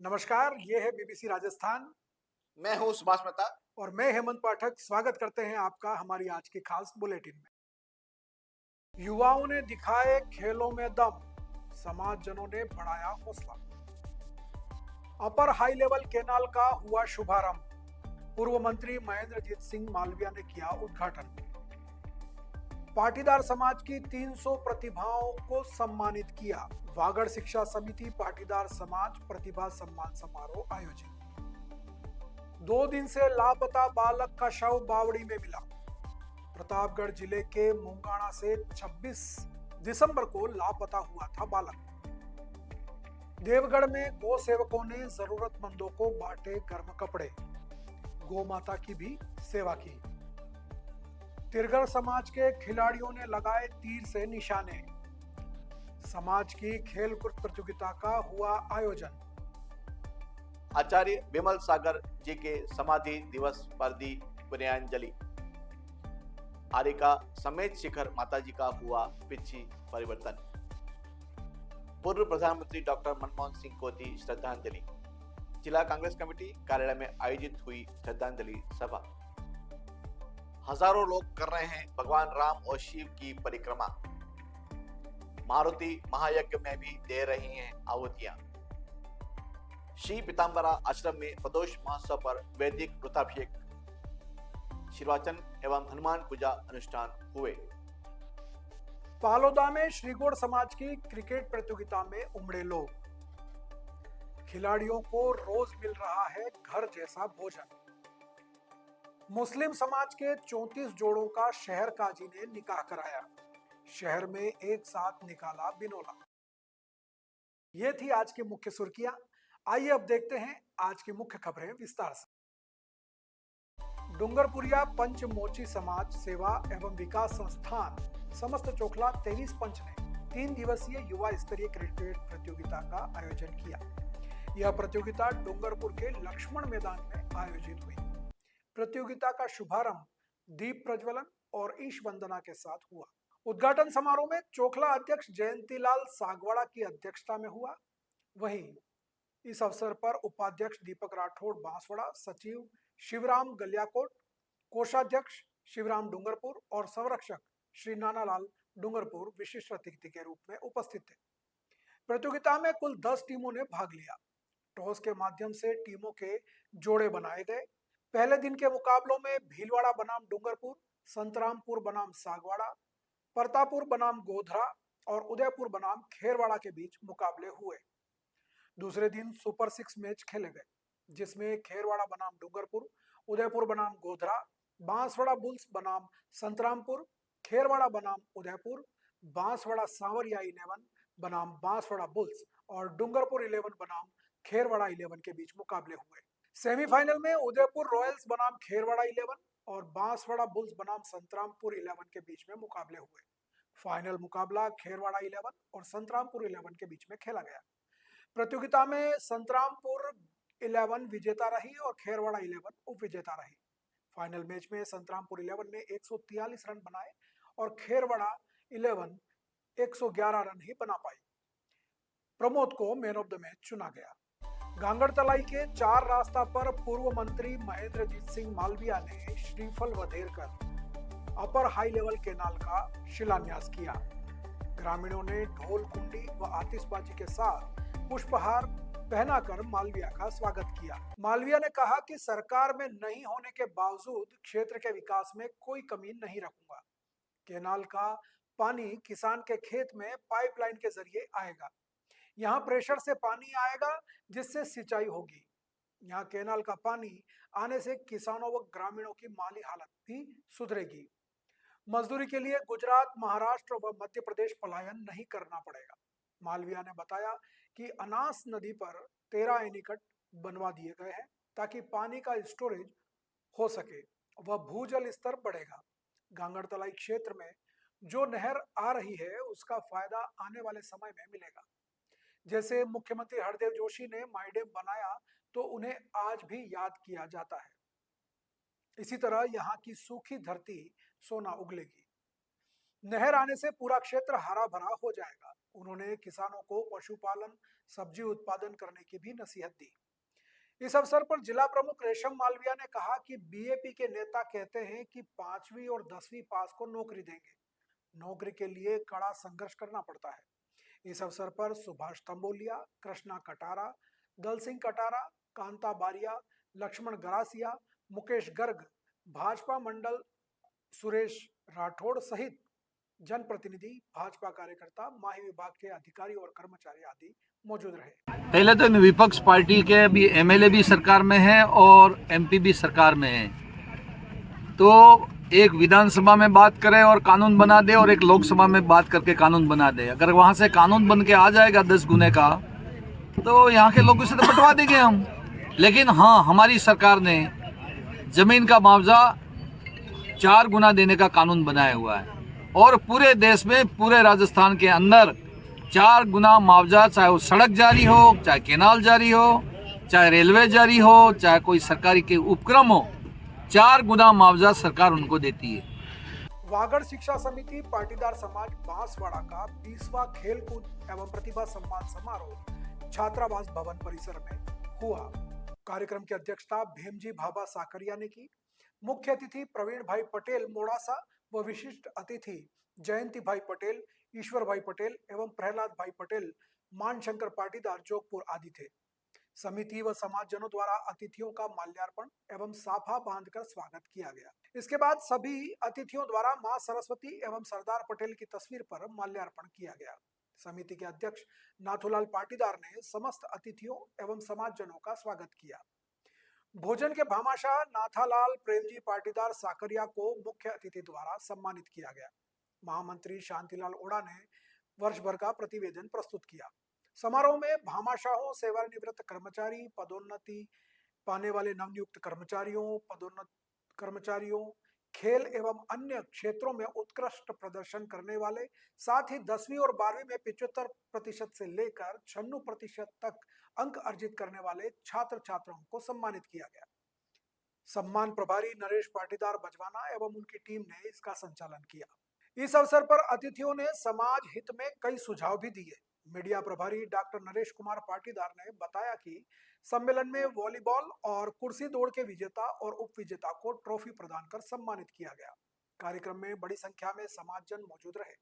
नमस्कार, ये है बीबीसी राजस्थान मैं हूँ सुभाष मेहता। और मैं हेमंत पाठक। स्वागत करते हैं आपका हमारी आज की खास बुलेटिन में। युवाओं ने दिखाए खेलों में दम, समाजजनों ने बढ़ाया हौसला। अपर हाई लेवल केनाल का हुआ शुभारंभ, पूर्व मंत्री महेंद्रजीत सिंह मालविया ने किया उद्घाटन। पाटीदार समाज की 300 प्रतिभाओं को सम्मानित किया। वागड़ शिक्षा समिति पाटीदार समाज प्रतिभा सम्मान समारोह आयोजित। 2 दिन से लापता बालक का शव बावड़ी में मिला। प्रतापगढ़ जिले के मुंगाणा से 26 दिसंबर को लापता हुआ था बालक। देवगढ़ में गौ सेवकों ने जरूरतमंदों को बांटे गर्म कपड़े, गौ माता की भी सेवा की। तिरगर समाज के खिलाड़ियों ने लगाए तीर से निशाने। समाज की खेलकूद प्रतियोगिता का हुआ आयोजन। आचार्य विमल सागर जी के समाधि दिवस पर दी पुण्यांजलि। आरिका समेत शिखर माताजी का हुआ पिछी परिवर्तन। पूर्व प्रधानमंत्री डॉक्टर मनमोहन सिंह को दी श्रद्धांजलि। जिला कांग्रेस कमेटी कार्यालय में आयोजित हुई श्रद्धांजलि सभा। हजारों लोग कर रहे हैं भगवान राम और शिव की परिक्रमा। मारुति महायज्ञ में भी दे रही हैं आहुतियां। श्री पीताम्बरा आश्रम में प्रदोष महोत्सव पर वैदिक रुद्राभिषेक, शिवाचन एवं हनुमान पूजा अनुष्ठान हुए। पालोदा में श्रीगोड़ समाज की क्रिकेट प्रतियोगिता में उमड़े लोग। खिलाड़ियों को रोज मिल रहा है घर जैसा भोजन। मुस्लिम समाज के 34 जोड़ों का शहर काजी ने निकाह कराया। शहर में एक साथ निकाला बिनोला। ये थी आज की मुख्य सुर्खियां। आइए अब देखते हैं आज की मुख्य खबरें विस्तार से। डूंगरपुरिया पंच मोची समाज सेवा एवं विकास संस्थान समस्त चोखला 23 पंच ने 3 दिवसीय युवा स्तरीय क्रिकेट प्रतियोगिता का आयोजन किया। यह प्रतियोगिता डूंगरपुर के लक्ष्मण मैदान में आयोजित हुई। प्रतियोगिता का शुभारंभ दीप प्रज्वलन और ईश वंदना के साथ हुआ। उद्घाटन समारोह में चोखला अध्यक्ष जयंतीलाल सागवाड़ा की अध्यक्षता में हुआ। वहीं इस अवसर पर उपाध्यक्ष दीपक राठौड़ बांसवाड़ा, सचिव शिवराम गलियाकोट, कोषाध्यक्ष शिवराम डूंगरपुर और संरक्षक श्री नानालाल डूंगरपुर विशिष्ट अतिथि के रूप में उपस्थित थे। प्रतियोगिता में कुल 10 टीमों ने भाग लिया। टॉस के माध्यम से टीमों के जोड़े बनाए गए। पहले दिन के मुकाबलों में भीलवाड़ा बनाम डूंगरपुर, संतरामपुर बनाम सागवाड़ा, परतापुर बनाम गोधरा और उदयपुर बनाम खेरवाड़ा के बीच मुकाबले हुए। दूसरे दिन सुपर 6 मैच खेले गए, जिसमें खेरवाड़ा बनाम डूंगरपुर, उदयपुर बनाम गोधरा, बांसवाड़ा बुल्स बनाम संतरामपुर, खेरवाड़ा बनाम उदयपुर, बांसवाड़ा सांवरिया 11 बनाम बांसवाड़ा बुल्स और डूंगरपुर 11 बनाम खेरवाड़ा 11 के बीच मुकाबले हुए। सेमीफाइनल में उदयपुर रॉयल्स बनाम खेरवाड़ा 11 और बांसवाड़ा बुल्स बनाम संतरामपुर 11 के बीच में मुकाबले हुए। फाइनल मुकाबला खेरवाड़ा 11 और संतरामपुर 11 के बीच में खेला गया। प्रतियोगिता में संतरामपुर 11 विजेता रही और खेरवाड़ा 11 उप विजेता रही। फाइनल मैच में संतरामपुर 11 ने 143 रन बनाए और खेरवाड़ा 11 111 रन ही बना पाई। प्रमोद को मैन ऑफ द मैच चुना गया। गांगड़तलाई के 4 रास्ता पर पूर्व मंत्री महेंद्रजीत सिंह मालविया ने श्रीफल वधेर कर अपर हाई लेवल केनाल का शिलान्यास किया। ग्रामीणों ने ढोल कुंडी व आतिशबाजी के साथ पुष्पहार पहनाकर मालविया का स्वागत किया। मालविया ने कहा कि सरकार में नहीं होने के बावजूद क्षेत्र के विकास में कोई कमी नहीं रखूंगा। केनाल का पानी किसान के खेत में पाइपलाइन के जरिए आएगा। यहाँ प्रेशर से पानी आएगा जिससे सिंचाई होगी। यहाँ केनाल का पानी आने से किसानों व ग्रामीणों की माली हालत भी सुधरेगी। मजदूरी के लिए गुजरात, महाराष्ट्र व मध्य प्रदेश पलायन नहीं करना पड़ेगा। मालविया ने बताया कि अनास नदी पर 13 एनीकट बनवा दिए गए हैं ताकि पानी का स्टोरेज हो सके व भूजल स्तर बढ़ेगा। गांगड़तलाई क्षेत्र में जो नहर आ रही है उसका फायदा आने वाले समय में मिलेगा। जैसे मुख्यमंत्री हरदेव जोशी ने माईडेम बनाया तो उन्हें आज भी याद किया जाता है। इसी तरह यहाँ की सूखी धरती सोना उगलेगी। नहर आने से पूरा क्षेत्र हरा भरा हो जाएगा। उन्होंने किसानों को पशुपालन, सब्जी उत्पादन करने की भी नसीहत दी। इस अवसर पर जिला प्रमुख रेशम मालविया ने कहा कि बीएपी के नेता कहते हैं कि 5वीं और 10वीं पास को नौकरी देंगे। नौकरी के लिए कड़ा संघर्ष करना पड़ता है। इस अवसर पर सुभाष तंबोलिया, कृष्णा कटारा, दल सिंह कटारा, कांता बारिया, लक्ष्मण गरासिया, मुकेश गर्ग, भाजपा मंडल सुरेश राठौड़ सहित जनप्रतिनिधि, भाजपा कार्यकर्ता, माही विभाग के अधिकारी और कर्मचारी आदि मौजूद रहे। पहले तो विपक्ष पार्टी के भी एमएलए भी सरकार में है और एमपी भी सरकार में है, तो एक विधानसभा में बात करे और कानून बना दे और एक लोकसभा में बात करके कानून बना दे। अगर वहां से कानून बन के आ जाएगा 10 गुने का, तो यहाँ के लोगों से तो बंटवा देंगे हम। लेकिन हाँ, हमारी सरकार ने जमीन का मुआवजा 4 गुना देने का कानून बनाया हुआ है और पूरे देश में, पूरे राजस्थान के अंदर 4 गुना मुआवजा, चाहे वो सड़क जारी हो, चाहे केनाल जारी हो, चाहे रेलवे जारी हो, चाहे कोई सरकारी के उपक्रम हो, 4 गुना मुआवजा सरकार उनको देती है। वागड़ शिक्षा समिति पाटीदार समाज बांसवाड़ा का 20वां खेलकूद एवं प्रतिभा सम्मान समारोह छात्रावास भवन परिसर में हुआ। कार्यक्रम की अध्यक्षता भेमजी भाभा साकरिया ने की। मुख्य अतिथि प्रवीण भाई पटेल मोड़ासा व विशिष्ट अतिथि जयंती भाई पटेल, ईश्वर भाई पटेल एवं प्रहलाद भाई पटेल मानशंकर पाटीदार जोधपुर आदि थे। समिति व समाजजनों द्वारा अतिथियों का माल्यार्पण एवं साफा बांधकर स्वागत किया गया। इसके बाद सभी अतिथियों द्वारा मां सरस्वती एवं सरदार पटेल की तस्वीर पर माल्यार्पण किया गया। समिति के अध्यक्ष नाथूलाल पाटीदार ने समस्त अतिथियों एवं समाजजनों का स्वागत किया। भोजन के भामाशाह नाथालाल प्रेमजी पाटीदार साकरिया को मुख्य अतिथि द्वारा सम्मानित किया गया। महामंत्री शांतिलाल ओड़ा ने वर्ष भर का प्रतिवेदन प्रस्तुत किया। समारोह में भामाशाहों, सेवानिवृत्त कर्मचारी, पदोन्नति पाने वाले नवनियुक्त कर्मचारियों, पदोन्नत कर्मचारियों, खेल एवं अन्य क्षेत्रों में उत्कृष्ट प्रदर्शन करने वाले, साथ ही 10वीं और 12वीं में 75% से लेकर 96% तक अंक अर्जित करने वाले छात्र छात्राओं को सम्मानित किया गया। सम्मान प्रभारी नरेश पाटीदार बजवाना एवं उनकी टीम ने इसका संचालन किया। इस अवसर पर अतिथियों ने समाज हित में कई सुझाव भी दिए। मीडिया प्रभारी डॉक्टर नरेश कुमार पाटीदार ने बताया कि सम्मेलन में वॉलीबॉल और कुर्सी दौड़ के विजेता और उप विजेता को ट्रॉफी प्रदान कर सम्मानित किया गया। कार्यक्रम में बड़ी संख्या में समाजजन मौजूद रहे।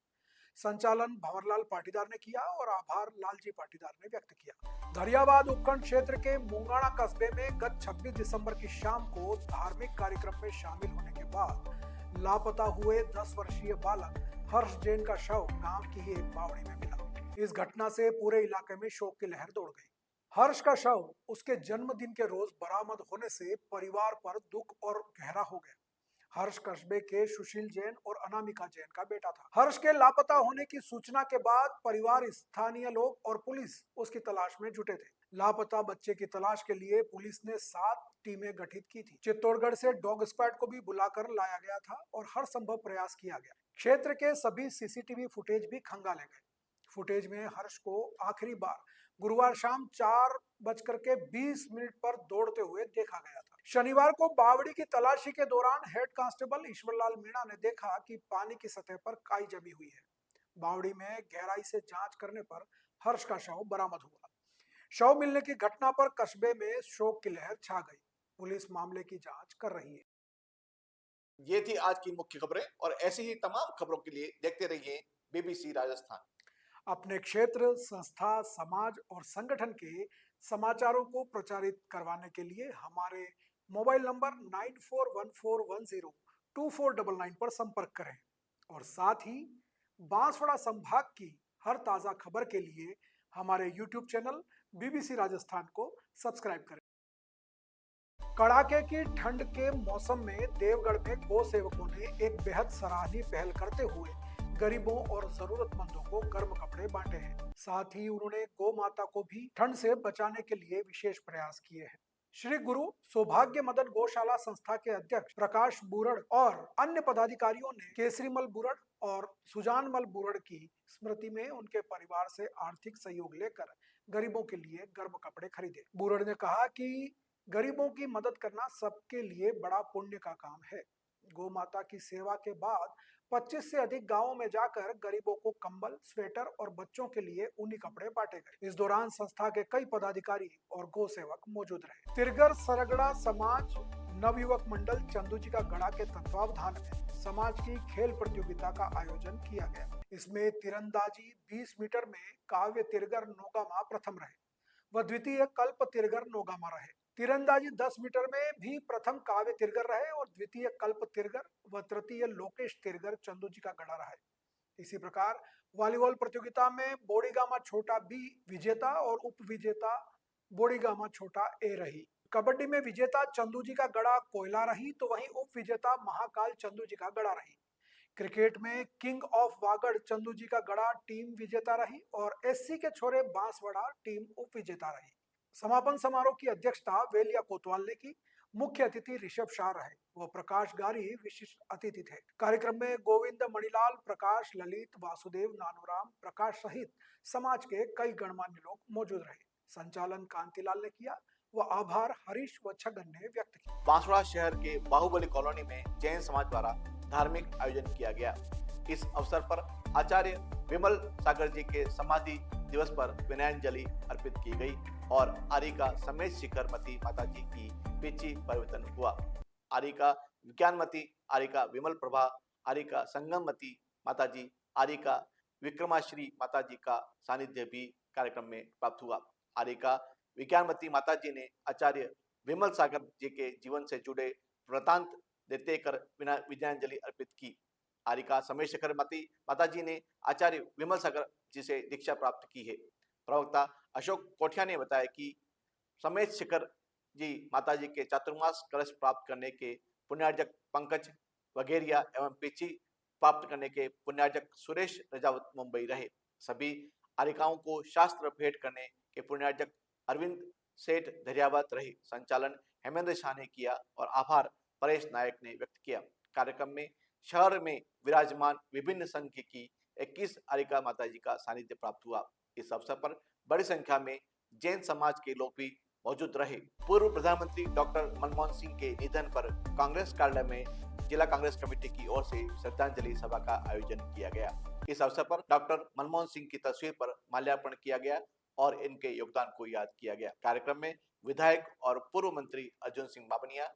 संचालन भंवरलाल पाटीदार ने किया और आभार लालजी पाटीदार ने व्यक्त किया। धरियावाद उपखंड क्षेत्र के मुंगाणा कस्बे में गत 26 दिसंबर की शाम को धार्मिक कार्यक्रम में शामिल होने के बाद लापता हुए 10 वर्षीय बालक हर्ष जैन का शव गांव की ही एक बावड़ी में मिला। इस घटना से पूरे इलाके में शोक की लहर दौड़ गई। हर्ष का शव उसके जन्मदिन के रोज बरामद होने से परिवार पर दुख और गहरा हो गया। हर्ष कस्बे के सुशील जैन और अनामिका जैन का बेटा था। हर्ष के लापता होने की सूचना के बाद परिवार, स्थानीय लोग और पुलिस उसकी तलाश में जुटे थे। लापता बच्चे की तलाश के लिए पुलिस ने 7 टीमें गठित की थी। चित्तौड़गढ़ से डॉग स्क्वाड को भी बुलाकर लाया गया था और हर संभव प्रयास किया गया। क्षेत्र के सभी सीसीटीवी फुटेज भी खंगाले गए। फुटेज में हर्ष को आखिरी बार गुरुवार शाम 4:20 पर दौड़ते हुए देखा गया था। शनिवार को बावड़ी की तलाशी के दौरान हेड कांस्टेबल ईश्वरलाल मीणा ने देखा कि पानी की सतह पर काई जमी हुई है। बावड़ी में गहराई से जांच करने पर हर्ष का शव बरामद हुआ। शव मिलने की घटना पर कस्बे में शोक की लहर छा गई। पुलिस मामले की जांच कर रही है। ये थी आज की मुख्य खबरें और ऐसी ही तमाम खबरों के लिए देखते रहिए बीबीसी राजस्थान। अपने क्षेत्र, संस्था, समाज और संगठन के समाचारों को प्रचारित करवाने के लिए हमारे मोबाइल नंबर 9414102499 पर संपर्क करें और साथ ही बांसवाड़ा संभाग की हर ताजा खबर के लिए हमारे YouTube चैनल बीबीसी राजस्थान को सब्सक्राइब करें। कड़ाके की ठंड के मौसम में देवगढ़ में गौ सेवकों ने एक बेहद सराहनीय पहल करते हुए गरीबों और जरूरतमंदों को गर्म कपड़े बांटे हैं। साथ ही उन्होंने गौ माता को भी ठंड से बचाने के लिए विशेष प्रयास किए हैं। श्री गुरु सौभाग्य मदन गौशाला संस्था के अध्यक्ष प्रकाश बुरड़ और अन्य पदाधिकारियों ने केसरीमल बुरड़ और सुजानमल बुरड़ की स्मृति में उनके परिवार से आर्थिक सहयोग लेकर गरीबों के लिए गर्म कपड़े खरीदे। बुरड़ ने कहा कि गरीबों की मदद करना सबके लिए बड़ा पुण्य का काम है। गौ माता की सेवा के बाद 25 से अधिक गांवों में जाकर गरीबों को कंबल, स्वेटर और बच्चों के लिए ऊनी कपड़े बांटे गए। इस दौरान संस्था के कई पदाधिकारी और गौ सेवक मौजूद रहे। तिरगर सरगड़ा समाज नवयुवक मंडल चंदूजी का गढ़ा के तत्वावधान में समाज की खेल प्रतियोगिता का आयोजन किया गया। इसमें तीरंदाजी 20 मीटर में काव्य तिरगर नोगामा प्रथम रहे व द्वितीय कल्प तिरगर नोगामा रहे। तीरंदाजी 10 मीटर में भी प्रथम काव्य तिरगर रहे और द्वितीय कल्प तिरगर व तृतीय लोकेश तिरगर चंदूजी का गढ़ा रहे। इसी प्रकार वॉलीबॉल प्रतियोगिता में बोड़ीगामा छोटा बी विजेता और उप विजेता बोड़ीगामा छोटा ए रही। कबड्डी में विजेता चंदूजी का गढ़ा कोयला रही तो वहीं उप विजेता महाकाल चंदूजी का गढ़ा रही। क्रिकेट में किंग ऑफ वागड़ चंदूजी का गढ़ा टीम विजेता रही और एससी के छोरे बांसवाड़ा टीम उप विजेता रही। समापन समारोह की अध्यक्षता वेलिया कोतवाल ने की। मुख्य अतिथि ऋषभ शाह रहे व प्रकाश गारी विशिष्ट अतिथि थे। कार्यक्रम में गोविंद मणिलाल, प्रकाश, ललित, वासुदेव, नानूराम, प्रकाश सहित समाज के कई गणमान्य लोग मौजूद रहे। संचालन कांतिलाल ने किया व आभार हरीश व छगन ने व्यक्त किया। बांसवाड़ा शहर के बाहुबली कॉलोनी में जैन समाज द्वारा धार्मिक आयोजन किया गया। इस अवसर पर आचार्य विमल सागर जी के समाधि दिवस पर विनयाञ्जलि अर्पित की गई और आरिका समेत शिखरमती माता जी की पिची परिवर्तन हुआ। आरिका विज्ञानमती, आरिका विमल प्रभा, आरिका संगममती माता जी, आरिका विक्रमाश्री माता जी का सानिध्य भी कार्यक्रम में प्राप्त हुआ। आरिका विज्ञानमती माता जी ने आचार्य विमल सागर जी के जीवन से जुड़े वृतांत देते कर विनयाञ्जलि अर्पित की। आरिका समेत शिखरमती माता जी ने आचार्य विमल सागर जी से दीक्षा प्राप्त की है। प्रवक्ता अशोक कोठिया ने बताया कि समेत शिखर जी माता जी के चातुर्मास कलश प्राप्त करने के पुण्यार्जक पंकज वगेरिया एवं पिची प्राप्त करने के पुण्यार्जक सुरेश रजावत मुंबई रहे। सभी आरिकाओं को शास्त्र भेंट करने के पुण्यार्जक अरविंद सेठ धैर्यावत रहे। संचालन हेमेंद्र शाह ने किया और आभार परेश नायक ने व्यक्त किया। कार्यक्रम में शहर में विराजमान विभिन्न संघ की 21 आरिका माता जी का सानिध्य प्राप्त हुआ। इस अवसर पर बड़ी संख्या में जैन समाज के लोग भी मौजूद रहे। पूर्व प्रधानमंत्री डॉक्टर मनमोहन सिंह के निधन पर कांग्रेस कार्यालय में जिला कांग्रेस कमेटी की ओर से श्रद्धांजलि सभा का आयोजन किया गया। इस अवसर पर डॉक्टर मनमोहन सिंह की तस्वीर पर माल्यार्पण किया गया और इनके योगदान को याद किया गया। कार्यक्रम में विधायक और पूर्व मंत्री अर्जुन सिंह बाबनिया,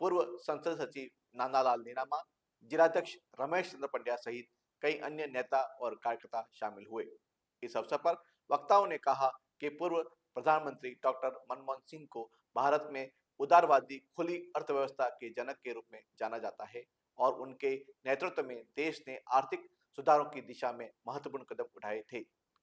पूर्व संसद सचिव नानालाल नीनामा, जिलाध्यक्ष रमेश चंद्र पंड्या सहित कई अन्य नेता और कार्यकर्ता शामिल हुए। इस अवसर पर वक्ताओं ने कहा कि पूर्व प्रधानमंत्री डॉक्टर मनमोहन सिंह को भारत में उदारवादी खुली अर्थव्यवस्था के जनक के रूप में जाना जाता है और उनके नेतृत्व में देश ने आर्थिक सुधारों की दिशा में महत्वपूर्ण कदम उठाए थे।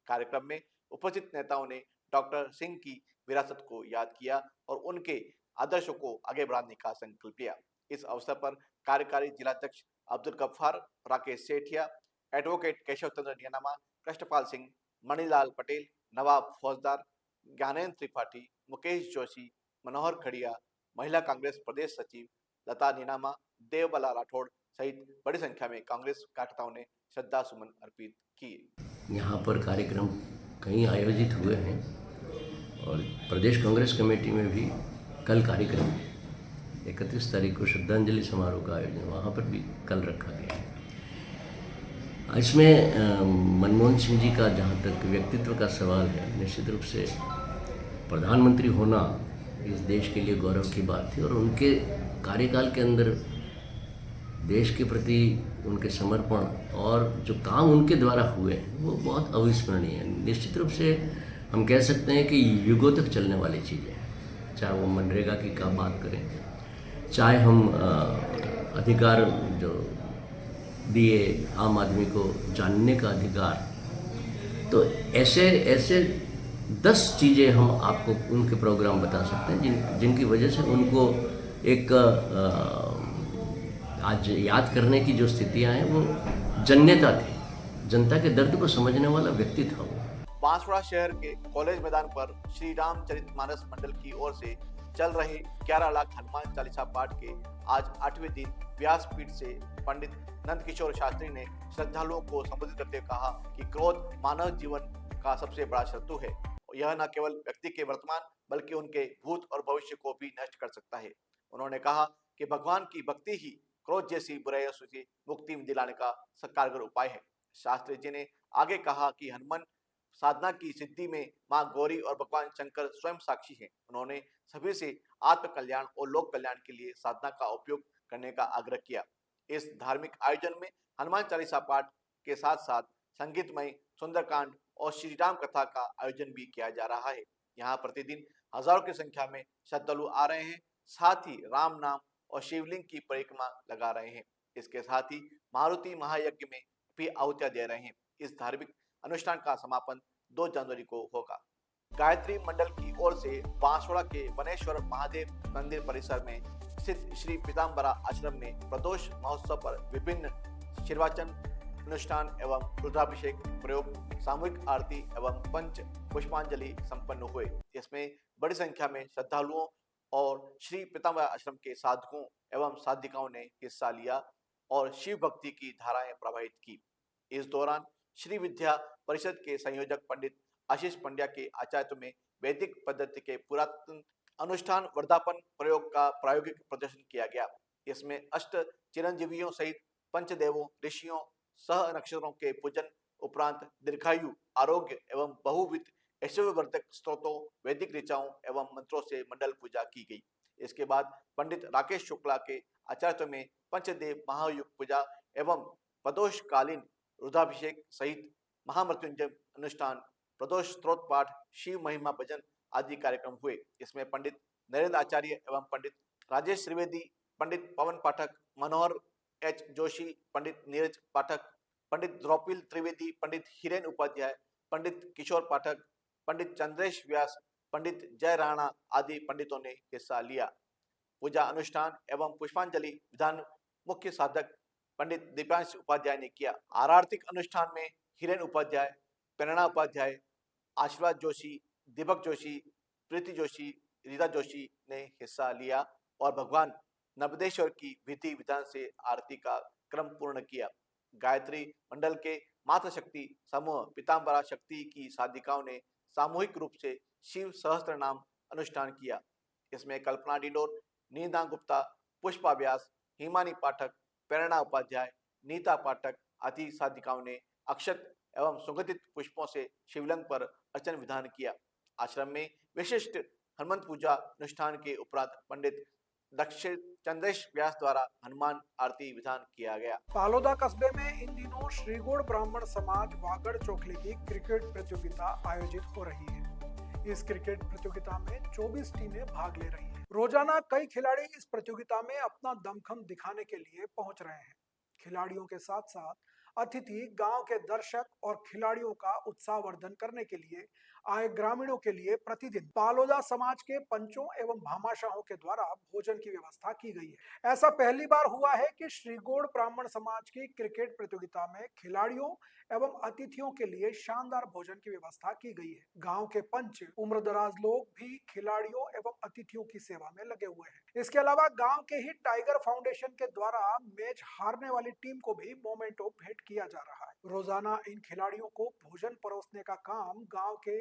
कार्यक्रम में उपस्थित नेताओं ने डॉक्टर सिंह की विरासत को याद किया और उनके आदर्शों को आगे बढ़ाने का संकल्प लिया। इस अवसर पर कार्यकारी जिलाध्यक्ष अब्दुल गफ्फार, राकेश सेठिया, एडवोकेट केशव चंद्र नियनामा, कृष्णपाल सिंह, मणिलाल पटेल, नवाब फौजदार, ज्ञानेन्द्र त्रिपाठी, मुकेश जोशी, मनोहर खड़िया, महिला कांग्रेस प्रदेश सचिव लता नीनामा, देवबाला राठौड़ सहित बड़ी संख्या में कांग्रेस कार्यकर्ताओं ने श्रद्धा सुमन अर्पित किए। यहाँ पर कार्यक्रम कई आयोजित हुए हैं और प्रदेश कांग्रेस कमेटी में भी कल कार्यक्रम है। 31 तारीख को श्रद्धांजलि समारोह का आयोजन वहाँ पर भी कल रखा गया है। इसमें मनमोहन सिंह जी का जहाँ तक व्यक्तित्व का सवाल है, निश्चित रूप से प्रधानमंत्री होना इस देश के लिए गौरव की बात थी और उनके कार्यकाल के अंदर देश के प्रति उनके समर्पण और जो काम उनके द्वारा हुए वो बहुत अविस्मरणीय है। निश्चित रूप से हम कह सकते हैं कि युगों तक चलने वाली चीज़ें हैं, चाहे वो मनरेगा की क्या बात करें, चाहे हम अधिकार जो दिए आम आदमी को जानने का अधिकार, तो ऐसे 10 चीज़ें हम आपको उनके प्रोग्राम बता सकते हैं जिनकी वजह से उनको एक आज याद करने की जो स्थितियां हैं वो जन्यता थी, जनता के दर्द को समझने वाला व्यक्ति था वो। बांसवाड़ा शहर के कॉलेज मैदान पर श्री रामचरितमानस मंडल की ओर से चल रहे 11 लाख हनुमान चालीसा पाठ के आज 8वें दिन व्यासपीठ से पंडित नंदकिशोर शास्त्री ने श्रद्धालुओं को संबोधित करते हुए कहा कि क्रोध मानव जीवन का सबसे बड़ा शत्रु है। यह न केवल व्यक्ति के वर्तमान बल्कि उनके भूत और भविष्य को भी नष्ट कर सकता है। उन्होंने कहा कि भगवान की भक्ति ही क्रोध जैसी बुराइयों से मुक्ति दिलाने का कारगर उपाय है। शास्त्री जी ने आगे कहा कि हनुमान साधना की सिद्धि में मां गौरी और भगवान शंकर स्वयं साक्षी हैं। उन्होंने सभी से आत्म कल्याण और लोक कल्याण के लिए साधना का उपयोग करने का आग्रह किया। इस धार्मिक आयोजन में हनुमान चालीसा पाठ के साथ साथ संगीतमय सुंदरकांड और श्री राम कथा का आयोजन भी किया जा रहा है। यहाँ प्रतिदिन हजारों की संख्या में श्रद्धालु आ रहे हैं, साथ ही राम नाम और शिवलिंग की परिक्रमा लगा रहे हैं। इसके साथ ही मारुति महायज्ञ में भी आहुतियां दे रहे हैं। इस धार्मिक अनुष्ठान का समापन 2 जनवरी को होगा। गायत्री मंडल की ओर से बांसवाड़ा के वनेश्वर महादेव मंदिर परिसर में स्थित श्री पीताम्बरा आश्रम में प्रदोष महोत्सव पर विभिन्न शीर्वाचन अनुष्ठान एवं रुद्राभिषेक प्रयोग, सामूहिक आरती एवं पंच पुष्पांजलि संपन्न हुए। इसमें बड़ी संख्या में श्रद्धालुओं और श्री पीताम्बरा आश्रम के साधकों एवं साधिकाओं ने हिस्सा लिया और शिव भक्ति की धाराएं प्रवाहित की। इस दौरान श्री विद्या परिषद के संयोजक पंडित आशीष पंड्या के आचार्य में वैदिक पद्धति के पुरातन अनुष्ठान वर्धापन प्रयोग का प्रायोगिक प्रदर्शन किया गया। इसमें अष्ट चिरंजीवियों सहित पंचदेवों, ऋषियों, सह नक्षत्रों के पूजन उपरांत दीर्घायु, आरोग्य एवं बहुविध ऐश्वर्यवर्धक स्तोत्रों, वैदिक ऋचाओं एवं मंत्रों से मंडल पूजा की गई। इसके बाद पंडित राकेश शुक्ला के आचार्य में पंचदेव महायुग पूजा एवं प्रदोषकालीन रुद्राभिषेक सहित महामृत्युंजय अनुष्ठान, प्रदोष स्त्रोत पाठ, शिव महिमा भजन आदि कार्यक्रम हुए। इसमें पंडित नरेंद्र आचार्य एवं पंडित राजेश त्रिवेदी, पंडित पवन पाठक, मनोहर एच जोशी, पंडित नीरज पाठक, पंडित द्रौपदी त्रिवेदी, पंडित हिरेन उपाध्याय, पंडित किशोर पाठक, पंडित चंद्रेश व्यास, पंडित जय राणा आदि पंडितों ने हिस्सा लिया। पूजा अनुष्ठान एवं पुष्पांजलि विधान मुख्य साधक पंडित दीपांश उपाध्याय ने किया। आरआर्थिक अनुष्ठान में हिरेन उपाध्याय, प्रेरणा उपाध्याय, आशीर्वाद जोशी, दीपक जोशी, प्रीति जोशी, रीता जोशी ने हिस्सा लिया और भगवान नवदेश्वर की विधि विधान से आरती का क्रम पूर्ण किया। गायत्री मंडल के मातृशक्ति समूह पीताम्बरा शक्ति की साधिकाओं ने सामूहिक रूप से शिव सहस्त्र नाम अनुष्ठान किया। इसमें कल्पना डिडोर, नीना गुप्ता, पुष्पा व्यास, हिमानी पाठक, प्रेरणा उपाध्याय, नीता पाठक आदि साधिकाओं ने अक्षत एवं सुगंधित पुष्पों से शिवलिंग पर अर्चन विधान किया। आश्रम में विशिष्ट हनुमंत पूजा अनुष्ठान के उपरांत पंडित दक्ष चंद्रेश व्यास द्वारा हनुमान आरती विधान किया गया। पालोदा कस्बे में इन दिनों श्रीगोड़ ब्राह्मण समाज वागड़ चोखली की क्रिकेट प्रतियोगिता आयोजित हो रही है। इस क्रिकेट प्रतियोगिता में 24 टीमें भाग ले रही हैं। रोजाना कई खिलाड़ी इस प्रतियोगिता में अपना दमखम दिखाने के लिए पहुंच रहे हैं। खिलाड़ियों के साथ साथ अतिथि गांव के दर्शक और खिलाड़ियों का उत्साहवर्धन करने के लिए आए ग्रामीणों के लिए प्रतिदिन पालोदा समाज के पंचों एवं भामाशाहों के द्वारा भोजन की व्यवस्था की गई है। ऐसा पहली बार हुआ है कि श्रीगोड़ ब्राह्मण समाज की क्रिकेट प्रतियोगिता में खिलाड़ियों एवं अतिथियों के लिए शानदार भोजन की व्यवस्था की गई है। गांव के पंच उम्रदराज लोग भी खिलाड़ियों एवं अतिथियों की सेवा में लगे हुए हैं। इसके अलावा गांव के ही टाइगर फाउंडेशन के द्वारा मैच हारने वाली टीम को भी मोमेंटो भेंट किया जा रहा है। रोजाना इन खिलाड़ियों को भोजन परोसने का काम गांव के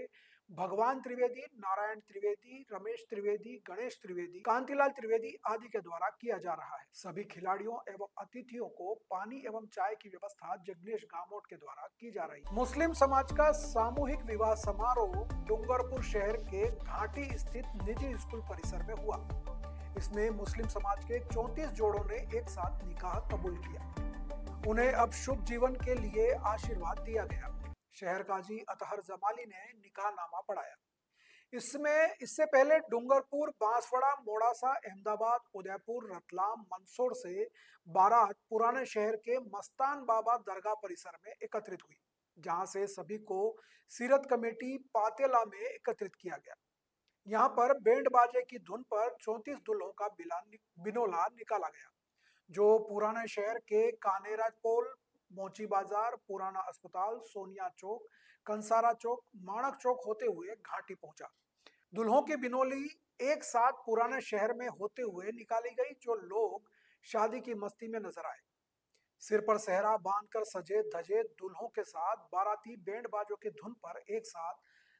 भगवान त्रिवेदी, नारायण त्रिवेदी, रमेश त्रिवेदी, गणेश त्रिवेदी, कांतिलाल त्रिवेदी आदि के द्वारा किया जा रहा है। सभी खिलाड़ियों एवं अतिथियों को पानी एवं चाय की व्यवस्था जगनेश गामोट के द्वारा की जा रही है। मुस्लिम समाज का सामूहिक विवाह समारोह डूंगरपुर शहर के घाटी स्थित निजी स्कूल परिसर में हुआ। इसमें मुस्लिम समाज के 34 जोड़ों ने एक साथ निकाह कबूल किया। उन्हें अब शुभ जीवन के लिए आशीर्वाद दिया गया। शहर काजी अतहर जमाली ने निकाहनामा पढ़ाया। इससे पहले डूंगरपुर, बांसवाड़ा, मोड़ासा, अहमदाबाद, उदयपुर, रतलाम, मंदसौर से बारात पुराने शहर के मस्तान बाबा दरगाह परिसर में एकत्रित हुई, जहां से सभी को सीरत कमेटी पातेला में एकत्रित किया गया। यहाँ पर बैंड बाजे की धुन पर 34 दुल्हों का बिनोला निकाला गया, जो पुराने शहर के कानेराज पोल, मोची बाजार, पुराना अस्पताल, सोनिया चौक, कंसारा चौक, माणक चौक होते हुए घाटी पहुंचा। दुल्हों की बिनोली एक साथ पुराने शहर में होते हुए निकाली गई, जो लोग शादी की मस्ती में नजर आए। सिर पर सेहरा बांधकर सजे धजे दुल्हों के साथ बाराती बैंड बाजों की धुन पर एक साथ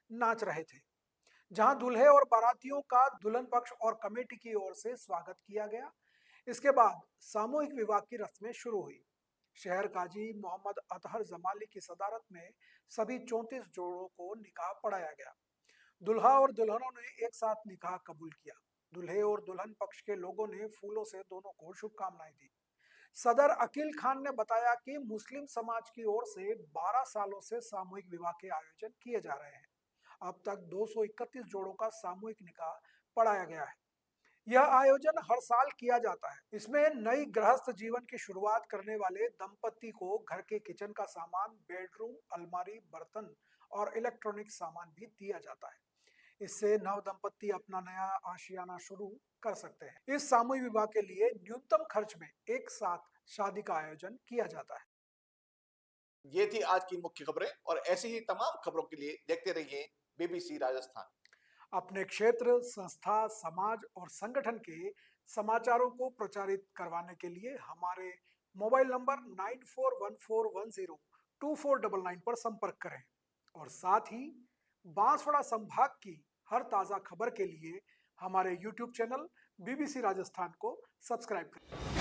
नाच रहे थे। जहां दूल्हे और बारातियों का दुल्हन पक्ष और कमेटी की ओर से स्वागत किया गया। इसके बाद सामूहिक विवाह की रस्में शुरू हुई। शहर काजी मोहम्मद अतहर जमाली की सदारत में सभी 34 जोड़ों को निकाह पढ़ाया गया। दुल्हा और दुल्हनों ने एक साथ निकाह कबूल किया। दूल्हे और दुल्हन पक्ष के लोगों ने फूलों से दोनों को शुभकामनाएं दी। सदर अकील खान ने बताया कि मुस्लिम समाज की ओर से 12 सालों से सामूहिक विवाह के आयोजन किए जा रहे हैं। अब तक 231 जोड़ों का सामूहिक निकाह पढ़ाया गया है। यह आयोजन हर साल किया जाता है। इसमें नई गृहस्थ जीवन की शुरुआत करने वाले दंपति को घर के किचन का सामान, बेडरूम, अलमारी, बर्तन और इलेक्ट्रॉनिक सामान भी दिया जाता है। इससे नव दंपति अपना नया आशियाना शुरू कर सकते हैं। इस सामूहिक विवाह के लिए न्यूनतम खर्च में एक साथ शादी का आयोजन किया जाता है। ये थी आज की मुख्य खबरें और ऐसी ही तमाम खबरों के लिए देखते रहिए बीबीसी राजस्थान। अपने क्षेत्र, संस्था, समाज और संगठन के समाचारों को प्रचारित करवाने के लिए हमारे मोबाइल नंबर 9414102499 पर संपर्क करें और साथ ही बांसवाड़ा संभाग की हर ताजा खबर के लिए हमारे YouTube चैनल बीबीसी राजस्थान को सब्सक्राइब करें।